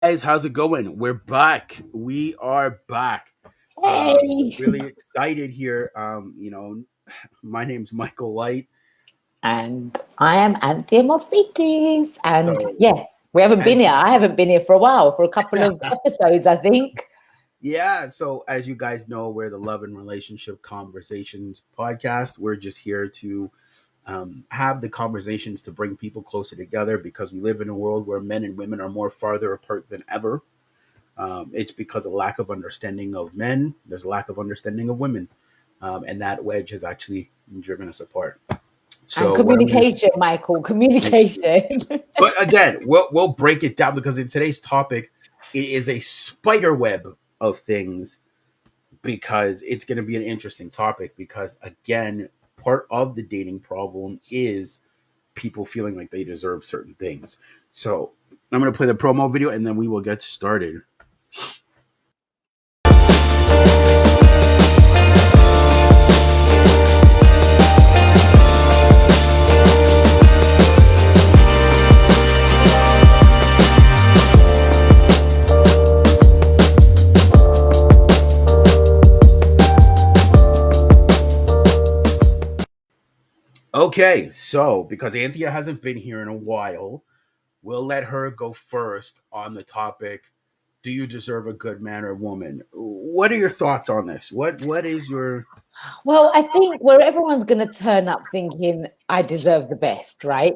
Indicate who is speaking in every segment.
Speaker 1: Guys, how's it going? We're back. We are back.
Speaker 2: Hey,
Speaker 1: Really excited here. My name's Michael White.
Speaker 2: and I am Anthea Mophitis. And
Speaker 1: So,
Speaker 2: yeah, we haven't been
Speaker 1: as
Speaker 2: here. I haven't been here for a while, for a couple of episodes, I think.
Speaker 1: yeah, so as you guys know, we're the Love and Relationship Conversations podcast. We're just here to have the conversations to bring people closer together because we live in a world where men and women are more farther apart than ever. It's because of lack of understanding of men. There's a lack of understanding of women, and that wedge has actually driven us apart.
Speaker 2: And
Speaker 1: So what I'm going
Speaker 2: communication, Michael,
Speaker 1: to,
Speaker 2: communication.
Speaker 1: but again, we'll break it down because in today's topic, it is a spider web of things because it's going to be an interesting topic because again, part of the dating problem is people feeling like they deserve certain things. So I'm going to play the promo video and then we will get started. Okay, so because Anthea hasn't been here in a while, we'll let her go first on the topic. Do you deserve a good man or woman? What are your thoughts on this? What is your
Speaker 2: Well, I think where everyone's going to turn up thinking, I deserve the best, right?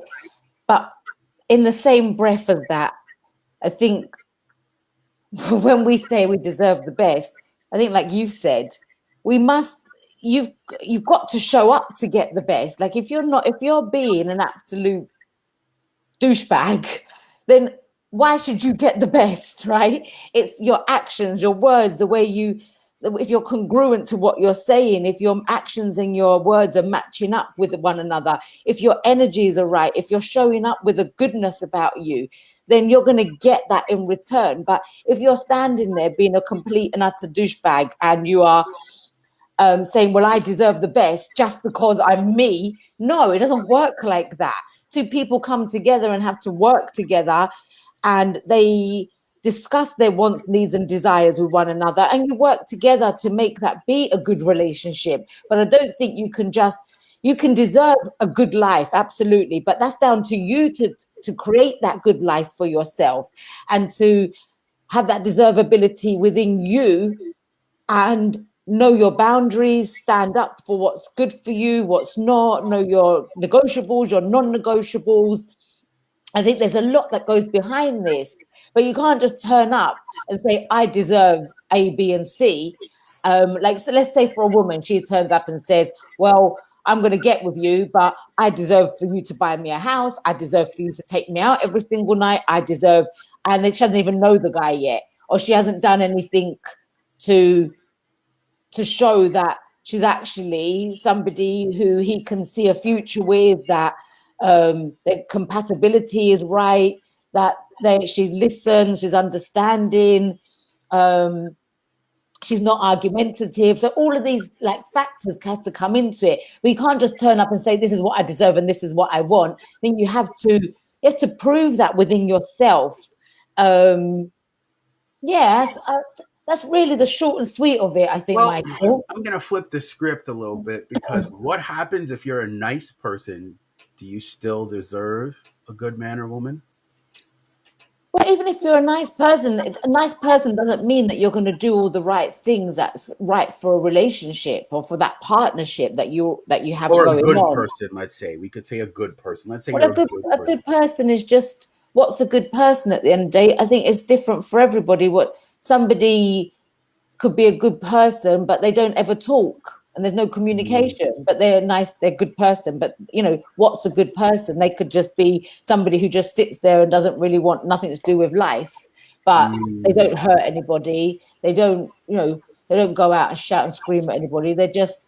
Speaker 2: But in the same breath as that, I think when we say we deserve the best, I think, like you've said, we must. You've you've got to show up to get the best. Like if you're being an absolute douchebag, then why should you get the best, right? It's your actions, your words, the way you, if you're congruent to what you're saying, if your actions and your words are matching up with one another, if your energies are right, if you're showing up with a goodness about you, then you're going to get that in return. But if you're standing there being a complete and utter douchebag and you are saying, well, I deserve the best just because I'm me. No, it doesn't work like that. Two people come together and have to work together and they discuss their wants, needs, and desires with one another, and you work together to make that be a good relationship. But I don't think you can deserve a good life, absolutely, but that's down to you to create that good life for yourself and to have that deservability within you and know your boundaries, stand up for what's good for you, what's not, know your negotiables, your non-negotiables. I think there's a lot that goes behind this, but you can't just turn up and say, I deserve A, B, and C. Like, so let's say for a woman, she turns up and says, well, I'm going to get with you, but I deserve for you to buy me a house. I deserve for you to take me out every single night. I deserve, and then she doesn't even know the guy yet, or she hasn't done anything to show that she's actually somebody who he can see a future with, that the compatibility is right, that she listens, she's understanding, um, she's not argumentative. So all of these like factors have to come into it. We can't just turn up and say, this is what I deserve and this is what I want. I think you have to prove that within yourself. Um, yeah, that's really the short and sweet of it, I think,
Speaker 1: well,
Speaker 2: Michael.
Speaker 1: I'm gonna flip the script a little bit because what happens if you're a nice person? Do you still deserve a good man or woman?
Speaker 2: Well, even if you're a nice person doesn't mean that you're going to do all the right things that's right for a relationship or for that partnership that you have
Speaker 1: Or a
Speaker 2: going
Speaker 1: good
Speaker 2: on.
Speaker 1: person, let's say. We could say a good person. Let's say
Speaker 2: Well,
Speaker 1: you're a good
Speaker 2: a
Speaker 1: person.
Speaker 2: good person is just what's a good person at the end of the day. I think it's different for everybody. What somebody could be a good person, but they don't ever talk and there's no
Speaker 1: Mm,
Speaker 2: communication, but they're nice, they're a good person. But what's a good person? They could just be somebody who just sits there and doesn't really want nothing to do with life, but they
Speaker 1: mm.
Speaker 2: don't hurt anybody. They don't, they don't go out and shout and scream at anybody. They're just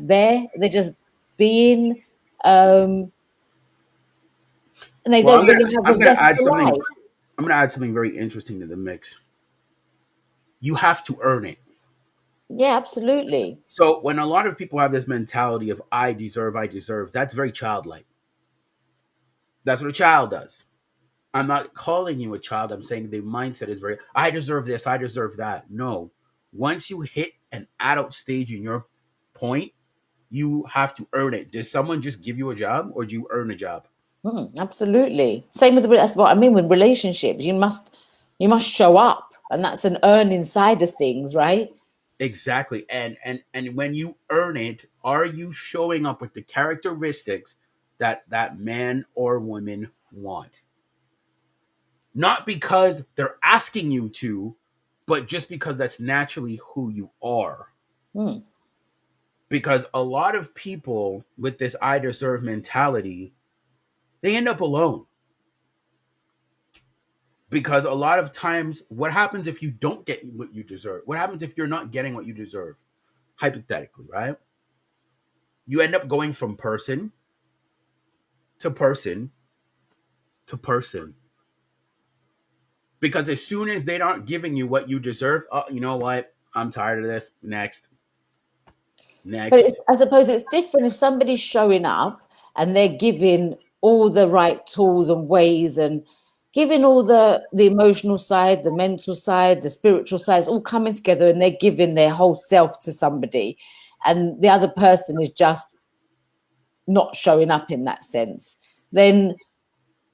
Speaker 2: there. They're just being, um, and they
Speaker 1: Well,
Speaker 2: don't really have
Speaker 1: I'm
Speaker 2: a
Speaker 1: gonna
Speaker 2: zest
Speaker 1: add
Speaker 2: for
Speaker 1: something.
Speaker 2: life.
Speaker 1: I'm gonna add something very interesting to the mix. You have to earn it.
Speaker 2: Yeah, absolutely.
Speaker 1: So when a lot of people have this mentality of I deserve, that's very childlike. That's what a child does. I'm not calling you a child. I'm saying the mindset is very, I deserve this, I deserve that. No. Once you hit an adult stage in your point, you have to earn it. Does someone just give you a job or do you earn a job?
Speaker 2: Absolutely. Same with that's what I mean with relationships. You must show up, and that's an earning side of things, right?
Speaker 1: Exactly. And when you earn it, are you showing up with the characteristics that that man or woman want? Not because they're asking you to, but just because that's naturally who you are.
Speaker 2: Mm.
Speaker 1: Because a lot of people with this I deserve mentality, they end up alone. Because a lot of times, what happens if you don't get what you deserve? What happens if you're not getting what you deserve? Hypothetically, right? You end up going from person to person to person. Because as soon as they aren't giving you what you deserve, oh, you know what? I'm tired of this. Next,
Speaker 2: But
Speaker 1: next.
Speaker 2: I suppose it's different if somebody's showing up and they're giving all the right tools and ways and giving all the emotional side, the mental side, the spiritual sides all coming together and they're giving their whole self to somebody, and the other person is just not showing up in that sense. Then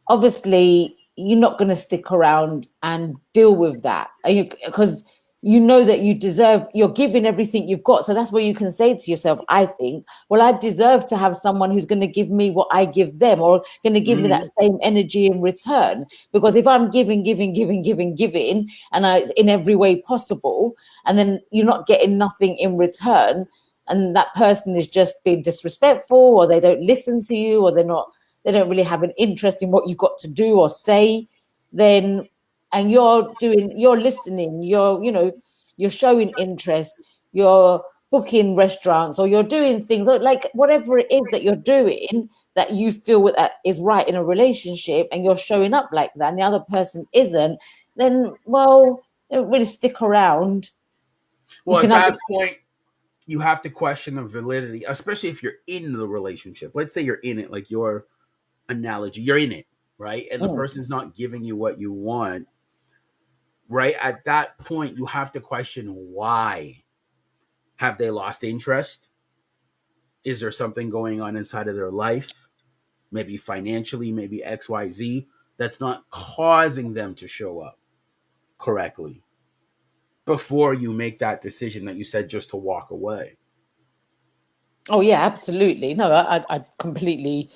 Speaker 2: obviously you're not going to stick around and deal with that because you know that you deserve, you're giving everything you've got. So that's where you can say to yourself, I think, well, I deserve to have someone who's going to give me what I give them, or going to give me that
Speaker 1: Mhm.
Speaker 2: same energy in return. Because if I'm giving and in every way possible, and then you're not getting nothing in return, and that person is just being disrespectful, or they don't listen to you, or they don't really have an interest in what you've got to do or say, then, and you're listening, you're showing interest, you're booking restaurants, or you're doing things like whatever it is that you're doing that you feel that is right in a relationship, and you're showing up like that, and the other person isn't, then, well, don't really stick around. You
Speaker 1: Well,
Speaker 2: can
Speaker 1: at
Speaker 2: have.
Speaker 1: that point, you have to question the validity, especially if you're in the relationship. Let's say you're in it, like your analogy, you're in it, right? And the
Speaker 2: Mm.
Speaker 1: person's not giving you what you want, right? At that point, you have to question why. Have they lost interest? Is there something going on inside of their life? Maybe financially, maybe XYZ, that's not causing them to show up correctly before you make that decision that you said just to walk away.
Speaker 2: Oh yeah, absolutely. No, I completely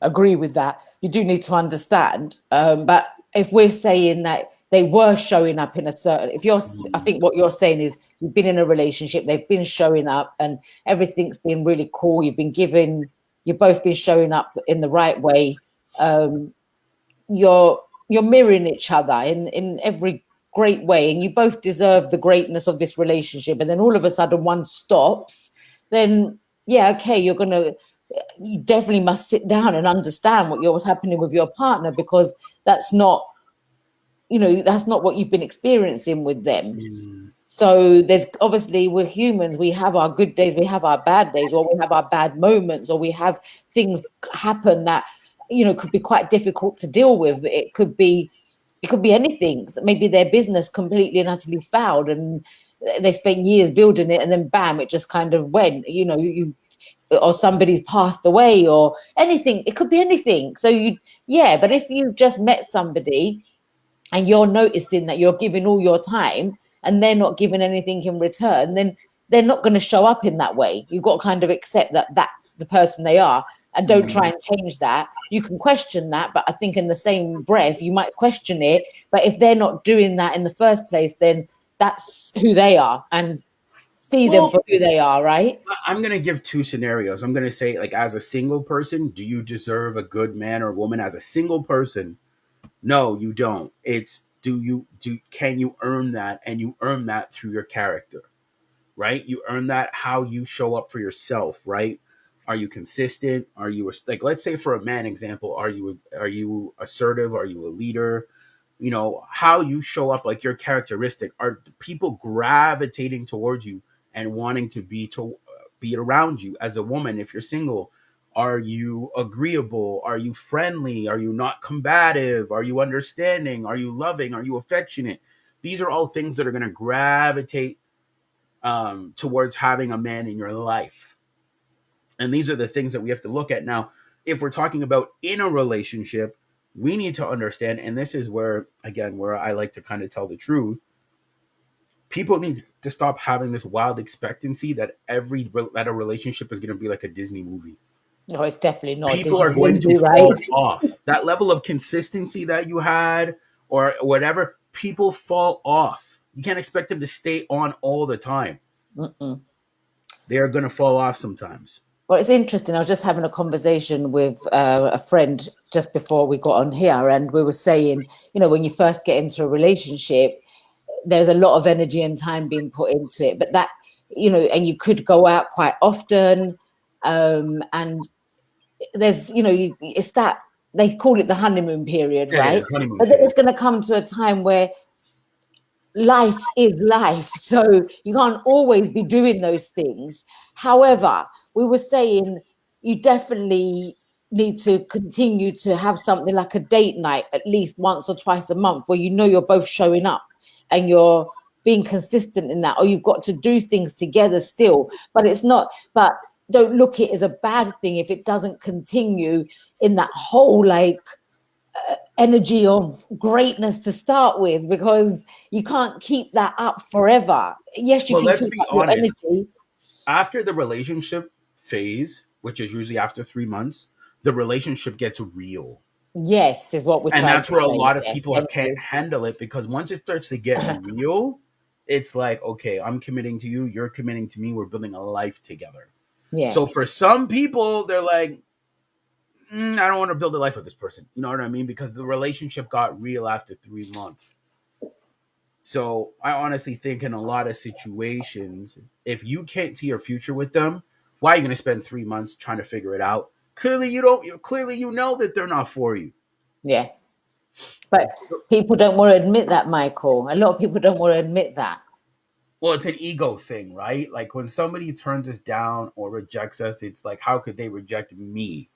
Speaker 2: agree with that. You do need to understand. But if we're saying that they were showing up in a certain, I
Speaker 1: Mm.
Speaker 2: think what you're saying is you've been in a relationship, they've been showing up, and everything's been really cool. You've both been showing up in the right way. Um, you're mirroring each other in every great way, and you both deserve the greatness of this relationship. And then all of a sudden, one stops. Then yeah, okay, you definitely must sit down and understand what's happening with your partner, because that's not that's not what you've been experiencing with them.
Speaker 1: Mm.
Speaker 2: So there's obviously, we're humans, we have our good days, we have our bad days, or we have our bad moments, or we have things happen that could be quite difficult to deal with. It could be anything. Maybe their business completely and utterly failed, and they spent years building it, and then bam, it just kind of went. Or somebody's passed away, or anything. It could be anything. So yeah. But if you've just met somebody and you're noticing that you're giving all your time and they're not giving anything in return, then they're not going to show up in that way. You've got to kind of accept that that's the person they are, and don't try
Speaker 1: Mm.
Speaker 2: and change that. You can question that, but I think in the same breath, you might question it. But if they're not doing that in the first place, then that's who they are, and see them
Speaker 1: Well,
Speaker 2: for who they are, right?
Speaker 1: I'm going to give two scenarios. I'm going to say, like, as a single person, do you deserve a good man or woman as a single person? No, you don't. It's can you earn that, and you earn that through your character, right? You earn that how you show up for yourself, right? Are you consistent? Are you like, let's say for a man example, are you assertive? Are you a leader? How you show up, like your characteristic. Are people gravitating towards you and wanting to be around you as a woman if you're single? Are you agreeable? Are you friendly? Are you not combative? Are you understanding? Are you loving? Are you affectionate? These are all things that are going to gravitate towards having a man in your life. And these are the things that we have to look at. Now, if we're talking about in a relationship, we need to understand, and this is where, again, where I like to kind of tell the truth. People need to stop having this wild expectancy that that a relationship is going to be like a Disney movie.
Speaker 2: No, it's definitely not a
Speaker 1: People
Speaker 2: Disney
Speaker 1: are going to
Speaker 2: movie, right?
Speaker 1: fall off. That level of consistency that you had or whatever, people fall off. You can't expect them to stay on all the time.
Speaker 2: Mm-mm.
Speaker 1: They are going to fall off sometimes.
Speaker 2: Well, it's interesting. I was just having a conversation with a friend just before we got on here, and we were saying, when you first get into a relationship, there's a lot of energy and time being put into it, but that, and you could go out quite often, and there's, it's that they call it the honeymoon period,
Speaker 1: It
Speaker 2: right?
Speaker 1: is honeymoon
Speaker 2: But then
Speaker 1: phase.
Speaker 2: it's going to come to a time where life is life. So you can't always be doing those things. However, we were saying you definitely need to continue to have something like a date night at least once or twice a month where you're both showing up and you're being consistent in that, or you've got to do things together still. But it's not, but don't look it as a bad thing if it doesn't continue in that whole energy of greatness to start with, because you can't keep that up forever. Yes, you
Speaker 1: Well,
Speaker 2: can
Speaker 1: let's
Speaker 2: keep
Speaker 1: be
Speaker 2: up your
Speaker 1: honest.
Speaker 2: energy.
Speaker 1: After the relationship phase, which is usually after 3 months, the relationship gets real.
Speaker 2: Yes, is what we're
Speaker 1: And
Speaker 2: trying
Speaker 1: that's
Speaker 2: to
Speaker 1: where a
Speaker 2: say.
Speaker 1: lot of
Speaker 2: Yeah,
Speaker 1: people
Speaker 2: thank
Speaker 1: can't
Speaker 2: you.
Speaker 1: handle it because once it starts to get real, it's like, okay, I'm committing to you, you're committing to me, we're building a life together.
Speaker 2: Yeah,
Speaker 1: So for some people, they're like, I don't want to build a life with this person. You know what I mean? Because the relationship got real after 3 months. So I honestly think in a lot of situations, if you can't see your future with them, why are you going to spend 3 months trying to figure it out? Clearly, you don't. Clearly, you know that they're not for you.
Speaker 2: yeah. But people don't want to admit that, Michael. A lot of people don't want to admit that.
Speaker 1: Well, it's an ego thing, right? Like when somebody turns us down or rejects us, it's like, how could they reject me?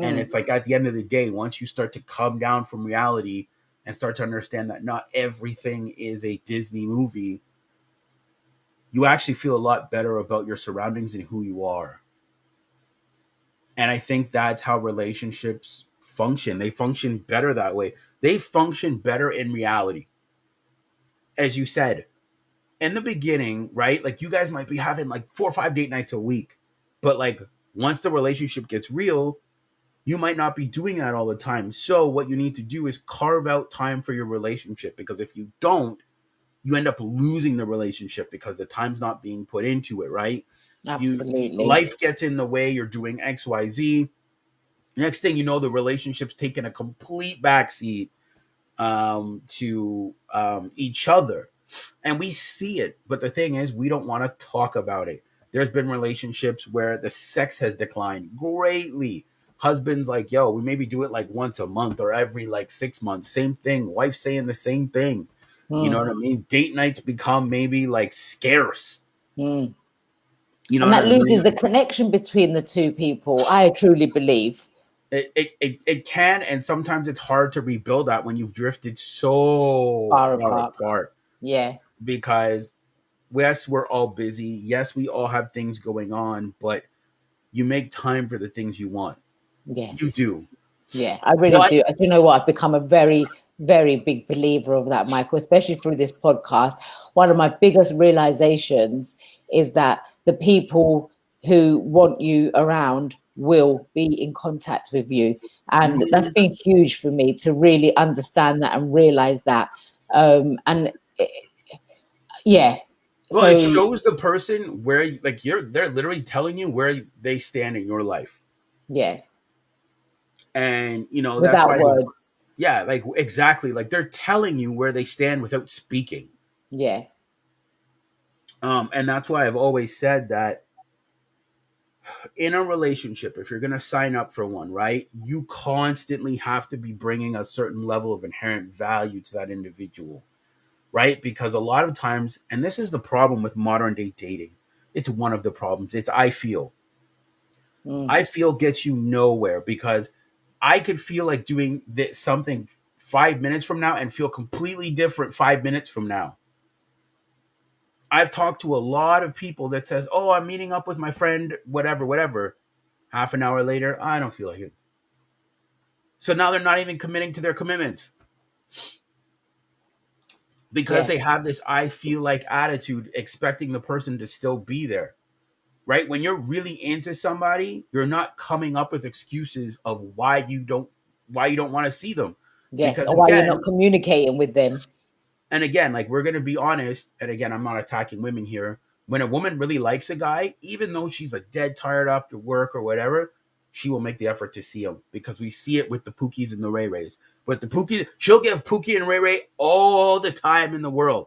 Speaker 1: And
Speaker 2: Mm,
Speaker 1: it's like at the end of the day, once you start to come down from reality and start to understand that not everything is a Disney movie, you actually feel a lot better about your surroundings and who you are. And I think that's how relationships function. They function better that way. They function better in reality. As you said, in the beginning, right? Like you guys might be having like 4 or 5 date nights a week. But like once the relationship gets real, you might not be doing that all the time. So what you need to do is carve out time for your relationship because if you don't, you end up losing the relationship because the time's not being put into it, right? You
Speaker 2: absolutely.
Speaker 1: life gets in the way, you're doing XYZ. Next thing you know, the relationship's taking a complete backseat to each other. And we see it. But the thing is, we don't want to talk about it. There's been relationships where the sex has declined greatly. Husbands like, yo, we maybe do it like once a month or every like 6 months. Same thing. Wife saying the same thing. You know
Speaker 2: Mm,
Speaker 1: what I mean? Date nights become maybe like scarce.
Speaker 2: mm.
Speaker 1: You know
Speaker 2: And
Speaker 1: what
Speaker 2: that
Speaker 1: I
Speaker 2: loses
Speaker 1: mean?
Speaker 2: the connection between the two people, I truly believe.
Speaker 1: It can, and sometimes it's hard to rebuild that when you've drifted so
Speaker 2: Far
Speaker 1: far
Speaker 2: apart.
Speaker 1: apart
Speaker 2: Yeah.
Speaker 1: because yes, we're all busy. Yes, we all have things going on, but you make time for the things you want. You
Speaker 2: Yes.
Speaker 1: do.
Speaker 2: Yeah, I really
Speaker 1: But
Speaker 2: do. Do you know what? I've become a very, very big believer of that, Michael, especially through this podcast. One of my biggest realizations is that the people who want you around will be in contact with you. And that's
Speaker 1: mhm,
Speaker 2: been huge for me to really understand that and realize that. And yeah,
Speaker 1: well, it
Speaker 2: so
Speaker 1: shows the person where like they're literally telling you where they stand in your life.
Speaker 2: yeah,
Speaker 1: And that's
Speaker 2: without
Speaker 1: why
Speaker 2: words.
Speaker 1: yeah, like exactly, like they're telling you where they stand without speaking.
Speaker 2: Yeah,
Speaker 1: And that's why I've always said that in a relationship, if you're going to sign up for one, right, you constantly have to be bringing a certain level of inherent value to that individual, right? Because a lot of times, and this is the problem with modern day dating, it's one of the problems. I feel I feel gets you nowhere, because I could feel like doing something 5 minutes from now and feel completely different 5 minutes from now. I've talked to a lot of people that says, "Oh, I'm meeting up with my friend, whatever, whatever." Half an hour later, I don't feel like it. So now they're not even committing to their commitments, because
Speaker 2: Yeah.
Speaker 1: they have this "I feel like" attitude, expecting the person to still be there. Right? When you're really into somebody, you're not coming up with excuses of why you don't want to see them.
Speaker 2: Yes.
Speaker 1: Because
Speaker 2: Or why you're
Speaker 1: again,
Speaker 2: not communicating with them.
Speaker 1: and again, like, we're gonna be honest, and again, I'm not attacking women here. When a woman really likes a guy, even though she's like dead tired after work or whatever, she will make the effort to see him, because we see it with the Pookies and the Ray Rays. But the Pookie, she'll give Pookie and Ray Ray all the time in the world.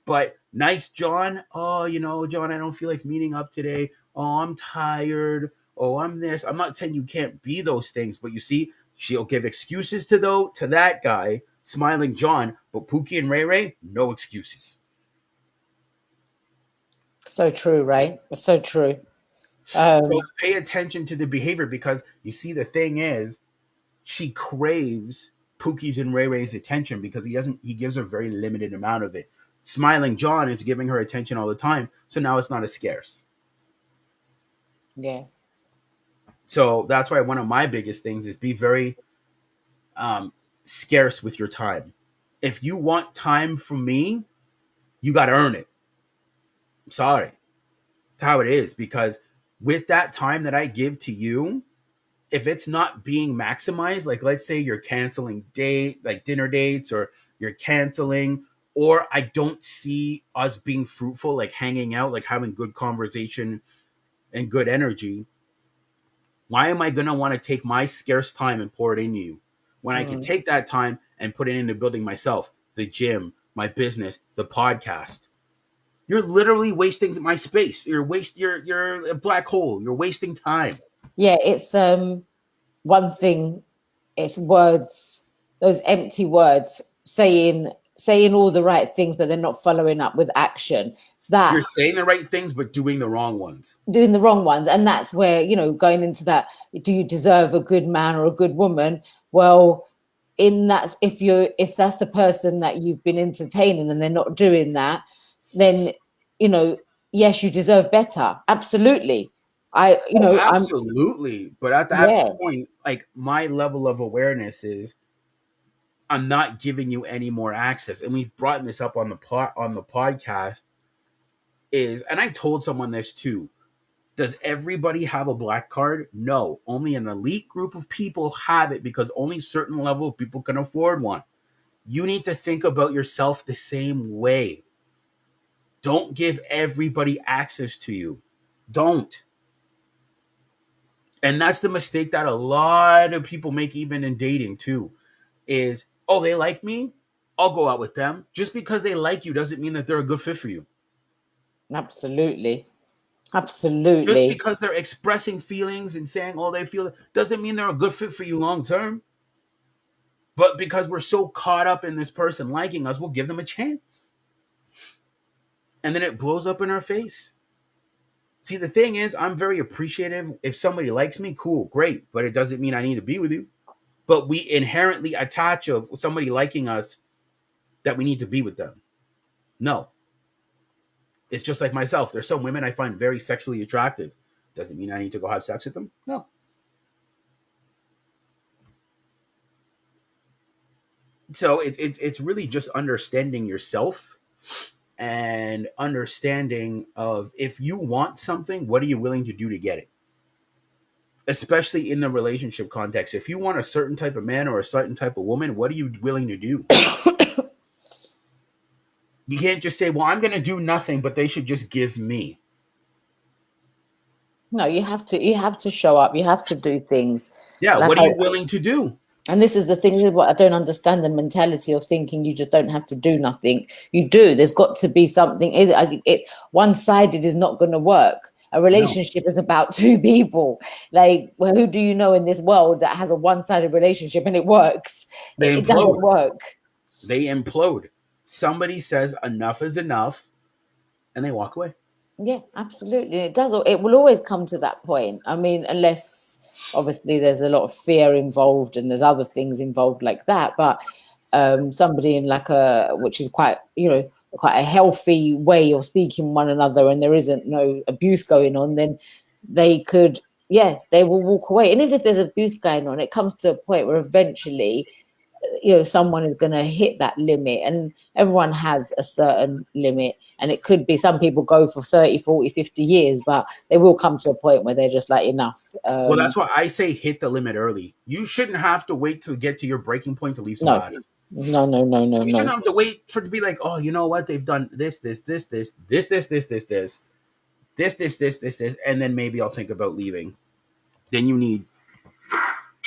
Speaker 1: But nice John, oh, John, I don't feel like meeting up today. Oh, I'm tired. Oh, I'm this. I'm not saying you can't be those things, but you see, she'll give excuses to that guy, smiling John, but Pookie and Ray Ray, no excuses.
Speaker 2: So true, right? It's so true.
Speaker 1: So pay attention to the behavior, because you see, the thing is, she craves Pookie's and Ray Ray's attention, because he gives her very limited amount of it. Smiling John is giving her attention all the time, so now it's not as scarce.
Speaker 2: Yeah.
Speaker 1: So that's why one of my biggest things is be very scarce with your time. If you want time from me, you got to earn it. Sorry, that's how it is. Because with that time that I give to you, if it's not being maximized, like, let's say you're canceling like dinner dates, or you're canceling, or I don't see us being fruitful, like hanging out, like having good conversation and good energy, why am I going to want to take my scarce time and pour it into you, when I can take that time and put it into building myself, the gym, my business, the podcast? You're literally wasting my space. You're a black hole. You're wasting time.
Speaker 2: Yeah, it's one thing, it's words, those empty words, saying all the right things, but they're not following up with action.
Speaker 1: You're
Speaker 2: That
Speaker 1: saying the right things, but doing the wrong ones.
Speaker 2: doing the wrong ones. And that's where, going into that, do you deserve a good man or a good woman? Well, if that's the person that you've been entertaining and they're not doing that, then yes, you deserve better. Absolutely.
Speaker 1: Oh,
Speaker 2: I'm
Speaker 1: absolutely. But at that
Speaker 2: yeah,
Speaker 1: point, like, my level of awareness is, I'm not giving you any more access. And we've brought this up on the podcast, and I told someone this too. Does everybody have a black card? No. Only an elite group of people have it, because only certain level of people can afford one. You need to think about yourself the same way. Don't give everybody access to you. Don't. And that's the mistake that a lot of people make, even in dating too, is, oh, they like me, I'll go out with them. Just because they like you doesn't mean that they're a good fit for you.
Speaker 2: absolutely.
Speaker 1: Just
Speaker 2: Absolutely.
Speaker 1: because they're expressing feelings and saying, oh, they feel, doesn't mean they're a good fit for you long term. But because we're so caught up in this person liking us, we'll give them a chance. And then it blows up in our face. See, the thing is, I'm very appreciative. If somebody likes me, cool, great. But it doesn't mean I need to be with you. But we inherently attach of somebody liking us that we need to be with them. No. It's just like myself. There's some women I find very sexually attractive. Doesn't mean I need to go have sex with them. No. So it's really just understanding yourself, and understanding of, if you want something, what are you willing to do to get it? Especially in the relationship context. If you want a certain type of man or a certain type of woman, what are you willing to do? You can't just say, well, I'm going to do nothing, but they should just give me.
Speaker 2: No, you have to show up, you have to do things.
Speaker 1: Yeah,
Speaker 2: Like
Speaker 1: what are you willing to do?
Speaker 2: and this is the thing, this is what I don't understand, the mentality of thinking you just don't have to do nothing. You do. There's got to be something. One-sided is not going to work. A
Speaker 1: No,
Speaker 2: relationship is about two people. Like, well, who do you know in this world that has a one-sided relationship and it works?
Speaker 1: they
Speaker 2: It
Speaker 1: implode.
Speaker 2: doesn't work.
Speaker 1: They implode. Somebody says enough is enough, and they walk away.
Speaker 2: Yeah, absolutely. It does. It will always come to that point. I mean, unless obviously there's a lot of fear involved and there's other things involved like that. But somebody in like a, which is quite, quite a healthy way of speaking one another, and there isn't no abuse going on, then they could, yeah, they will walk away. And even if there's abuse going on, it comes to a point where eventually someone is going to hit that limit, and everyone has a certain limit, and it could be some people go for 30, 40, 50 years, but they will come to a point where they're just like enough.
Speaker 1: Well, that's why I say hit the limit early. You shouldn't have to wait to get to your breaking point to leave
Speaker 2: No,
Speaker 1: somebody.
Speaker 2: no, no, no, no,
Speaker 1: You shouldn't
Speaker 2: no.
Speaker 1: have to wait for it to be like, oh, you know what? They've done this, and then maybe I'll think about leaving. Then you need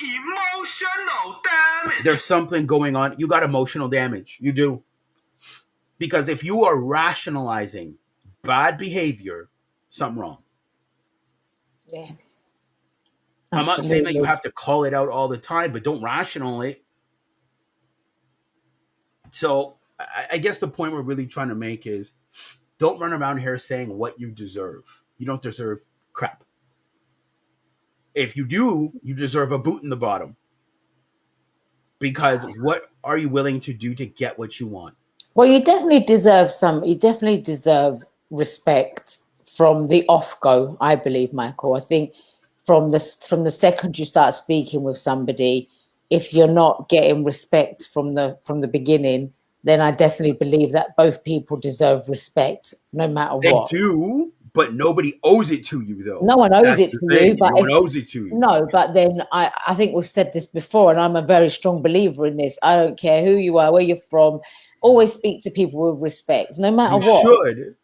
Speaker 1: emotional damage. There's something going on. You got emotional damage. You do. Because if you are rationalizing bad behavior, something wrong.
Speaker 2: Yeah,
Speaker 1: I'm not saying that you
Speaker 2: absolutely.
Speaker 1: have to call it out all the time, but don't rationalize it. So I guess the point we're really trying to make is don't run around here saying what you deserve. You don't deserve crap. If you do, you deserve a boot in the bottom. Because what are you willing to do to get what you want?
Speaker 2: Well, you definitely deserve respect from the off go, I believe, Michael. I think from the second you start speaking with somebody, if you're not getting respect from the beginning, then I definitely believe that both people deserve respect no matter
Speaker 1: They
Speaker 2: what.
Speaker 1: do, but nobody owes it to you, though.
Speaker 2: No one owes
Speaker 1: That's
Speaker 2: it
Speaker 1: the
Speaker 2: to you,
Speaker 1: thing.
Speaker 2: but
Speaker 1: No
Speaker 2: if
Speaker 1: one owes it to you.
Speaker 2: no, but then I think we've said this before, and I'm a very strong believer in this. I don't care who you are, where you're from, always speak to people with respect, no matter
Speaker 1: You
Speaker 2: what.
Speaker 1: should,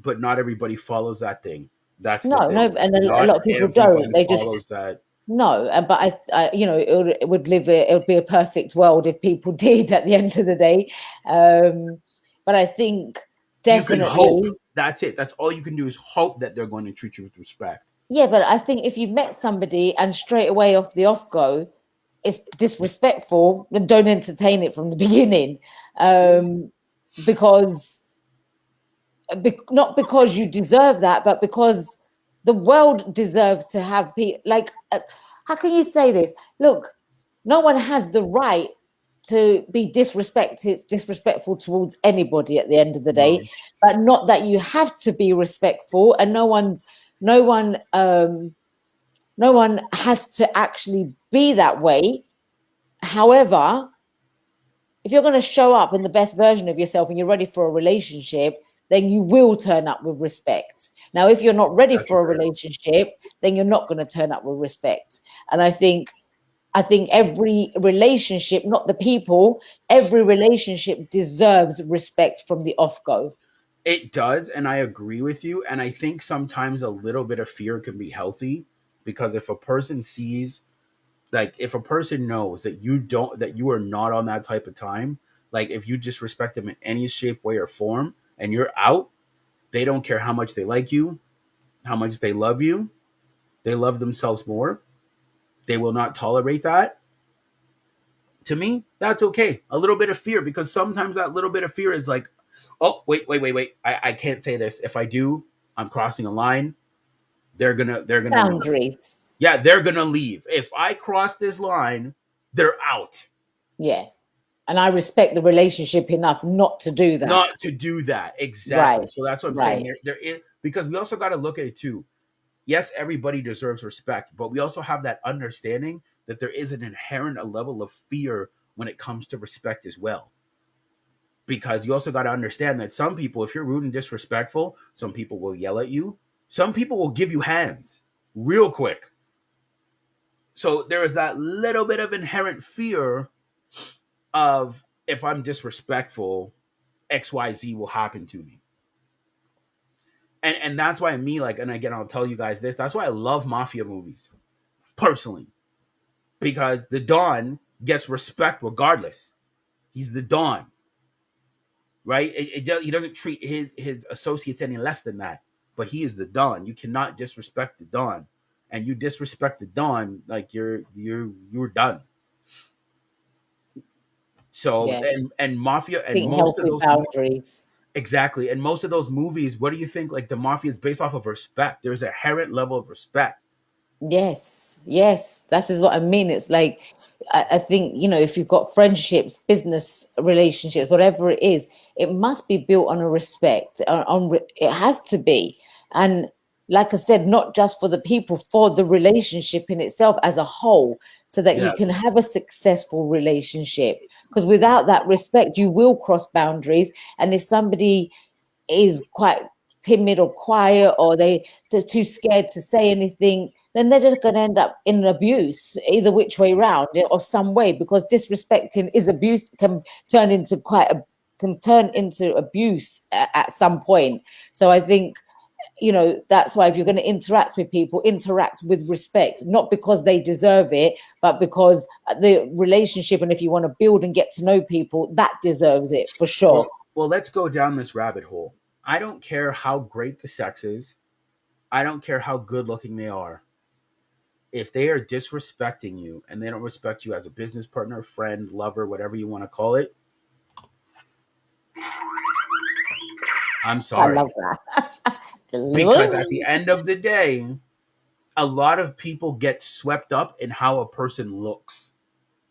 Speaker 1: but not everybody follows that thing. That's the
Speaker 2: No, no,
Speaker 1: thing.
Speaker 2: and a
Speaker 1: Not
Speaker 2: lot of people don't.
Speaker 1: everybody
Speaker 2: They
Speaker 1: follows
Speaker 2: just
Speaker 1: that.
Speaker 2: no, but it would be a perfect world if people did at the end of the day. But I think
Speaker 1: You can hope.
Speaker 2: definitely,
Speaker 1: That's it. That's all you can do is hope that they're going to treat you with respect.
Speaker 2: yeah. But I think if you've met somebody and straight away off the off go, it's disrespectful, then don't entertain it from the beginning, um, because not because you deserve that, but because the world deserves to have people like. How can you say this? Look, no one has the right to be disrespectful towards anybody at the end of the day,
Speaker 1: No.
Speaker 2: but not that you have to be respectful, and no one no one has to actually be that way. However, if you're going to show up in the best version of yourself and you're ready for a relationship, then you will turn up with respect. Now, if you're not ready
Speaker 1: That's
Speaker 2: for a
Speaker 1: fair.
Speaker 2: relationship, then you're not going to turn up with respect. And I think every relationship, not the people, every relationship deserves respect from the off go.
Speaker 1: It does, and I agree with you. And I think sometimes a little bit of fear can be healthy because if a person sees, like, if a person knows that you are not on that type of time, like, if you disrespect them in any shape, way, or form, and you're out, they don't care how much they like you, how much they love you, they love themselves more. They will not tolerate that. To me, that's okay. A little bit of fear, because sometimes that little bit of fear is like, oh, wait. I can't say this. If I do, I'm crossing a line. They're gonna leave.
Speaker 2: Boundaries.
Speaker 1: Yeah, they're gonna leave. If I cross this line, they're out.
Speaker 2: Yeah. And I respect the relationship enough not to do that.
Speaker 1: Not to do that.
Speaker 2: Right.
Speaker 1: Exactly. So that's what I'm saying.
Speaker 2: Right.
Speaker 1: There is, because we also got to look at it too. Yes, everybody deserves respect, but we also have that understanding that there is an inherent a level of fear when it comes to respect as well. Because you also got to understand that some people, if you're rude and disrespectful, some people will yell at you. Some people will give you hands real quick. So there is that little bit of inherent fear of, if I'm disrespectful, XYZ will happen to me. And that's why me, like, and again, I'll tell you guys this, that's why I love mafia movies personally, because the Don gets respect regardless. He's the Don, right? He doesn't treat his associates any less than that, but he is the Don. You cannot disrespect the Don, and you disrespect the Don, like, you're done. So
Speaker 2: Yeah.
Speaker 1: and mafia
Speaker 2: I
Speaker 1: and
Speaker 2: think
Speaker 1: most of
Speaker 2: healthy
Speaker 1: those,
Speaker 2: boundaries.
Speaker 1: Exactly. And most of those movies, what do you think? Like the mafia is based off of respect. There's a inherent level of respect.
Speaker 2: Yes, yes, that is what I mean. It's like I think, if you've got friendships, business relationships, whatever it is, it must be built on a respect. It has to be, and like I said, not just for the people, for the relationship in itself as a whole, so that you
Speaker 1: Yeah.
Speaker 2: can have a successful relationship. Because without that respect, you will cross boundaries, and if somebody is quite timid or quiet, or they're too scared to say anything, then they're just going to end up in abuse, either which way round, or some way, because disrespecting is abuse, turn into quite a can turn into abuse at some point. So I think, that's why if you're going to interact with people, interact with respect, not because they deserve it, but because the relationship, and if you want to build and get to know people, that deserves it for sure.
Speaker 1: Well, let's go down this rabbit hole. I don't care how great the sex is. I don't care how good looking they are. If they are disrespecting you and they don't respect you as a business partner, friend, lover, whatever you want to call it, I'm
Speaker 2: I love
Speaker 1: sorry.
Speaker 2: that.
Speaker 1: Because at the end of the day, a lot of people get swept up in how a person looks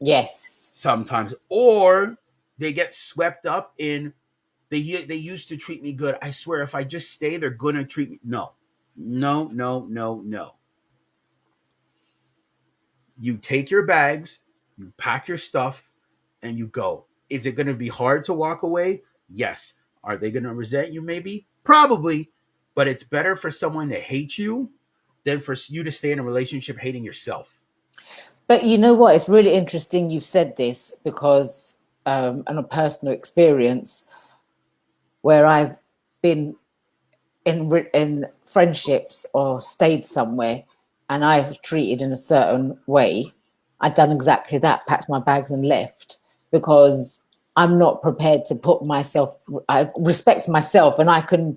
Speaker 2: Yes.
Speaker 1: sometimes, or they get swept up in they used to treat me good. I swear, if I just stay, they're gonna treat me. No, no, no, no, no. You take your bags, you pack your stuff, and you go. Is it gonna be hard to walk away? Yes. Are they gonna resent you? Maybe, probably, but it's better for someone to hate you than for you to stay in a relationship hating yourself.
Speaker 2: But you know what? It's really interesting you've said this, because, and a personal experience where I've been in friendships or stayed somewhere, and I've treated in a certain way. I've done exactly that, packed my bags and left, because I'm not prepared to put myself. I respect myself, and I can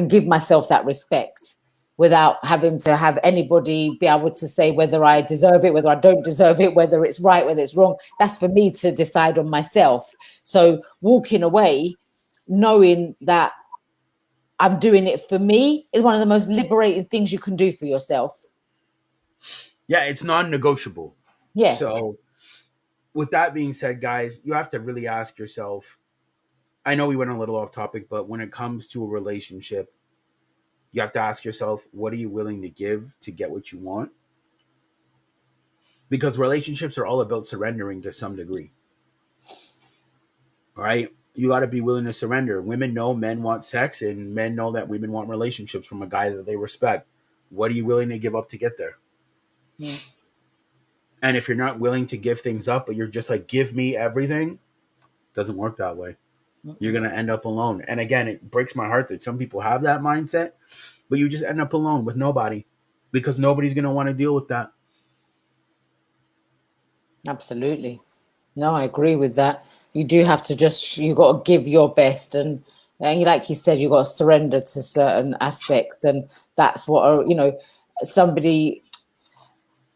Speaker 2: give myself that respect without having to have anybody be able to say whether I deserve it, whether I don't deserve it, whether it's right, whether it's wrong. That's for me to decide on myself. So walking away, knowing that I'm doing it for me, is one of the most liberating things you can do for yourself.
Speaker 1: Yeah, it's non-negotiable.
Speaker 2: Yeah.
Speaker 1: So, with that being said, guys, you have to really ask yourself. I know we went a little off topic, but when it comes to a relationship, you have to ask yourself, what are you willing to give to get what you want? Because relationships are all about surrendering to some degree. All right? You got to be willing to surrender. Women know men want sex, and men know that women want relationships from a guy that they respect. What are you willing to give up to get there?
Speaker 2: Mm.
Speaker 1: And if you're not willing to give things up, but you're just like, give me everything, it doesn't work that way. You're
Speaker 2: Mm-mm.
Speaker 1: going to end up alone. And again, it breaks my heart that some people have that mindset, but you just end up alone with nobody because nobody's going to want to deal with that.
Speaker 2: Absolutely. No, I agree with that. You do have to you got to give your best, and like you said, you got to surrender to certain aspects, and that's what, somebody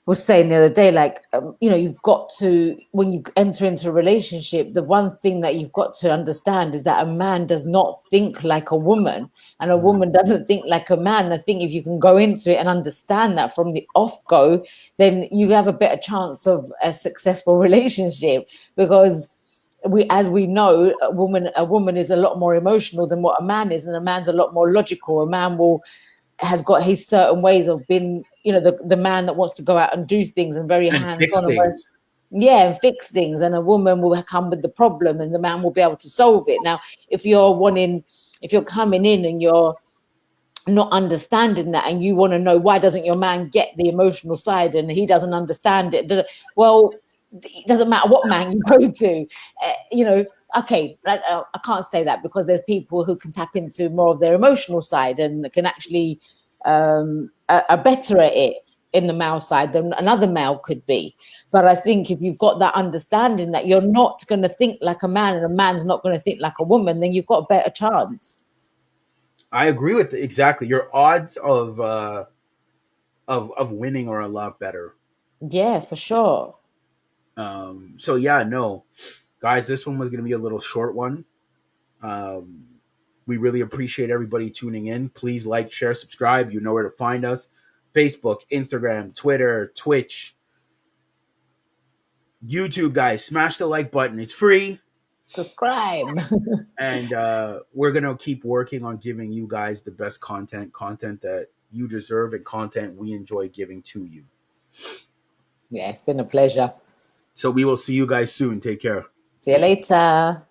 Speaker 2: was saying the other day, like, you've got to, when you enter into a relationship, the one thing that you've got to understand is that a man does not think like a woman, and a
Speaker 1: Mm.
Speaker 2: woman doesn't think like a man. I think if you can go into it and understand that from the off go, then you have a better chance of a successful relationship, because as we know, a woman is a lot more emotional than what a man is, and a man's a lot more logical. A man has got his certain ways of being, the man that wants to go out and do things, and very
Speaker 1: And
Speaker 2: hands
Speaker 1: fix
Speaker 2: on, and
Speaker 1: things.
Speaker 2: yeah, and fix things. And a woman will come with the problem, and the man will be able to solve it. Now, if you're coming in and you're not understanding that, and you want to know why doesn't your man get the emotional side, and he doesn't understand it, well, it doesn't matter what man you go to, okay, I can't say that, because there's people who can tap into more of their emotional side and can actually, are better at it in the male side than another male could be. But I think if you've got that understanding that you're not going to think like a man, and a man's not going to think like a woman, then you've got a better chance.
Speaker 1: I agree with exactly. Your odds of winning are a lot better.
Speaker 2: Yeah, for sure.
Speaker 1: So yeah, no, guys, this one was gonna be a little short one. Um, We really appreciate everybody tuning in. Please like, share, subscribe. You know where to find us. Facebook, Instagram, Twitter, Twitch, YouTube, guys. Smash the like button. It's free.
Speaker 2: Subscribe.
Speaker 1: And we're going to keep working on giving you guys the best content that you deserve, and content we enjoy giving to you.
Speaker 2: Yeah, it's been a pleasure.
Speaker 1: So we will see you guys soon. Take care.
Speaker 2: See you later.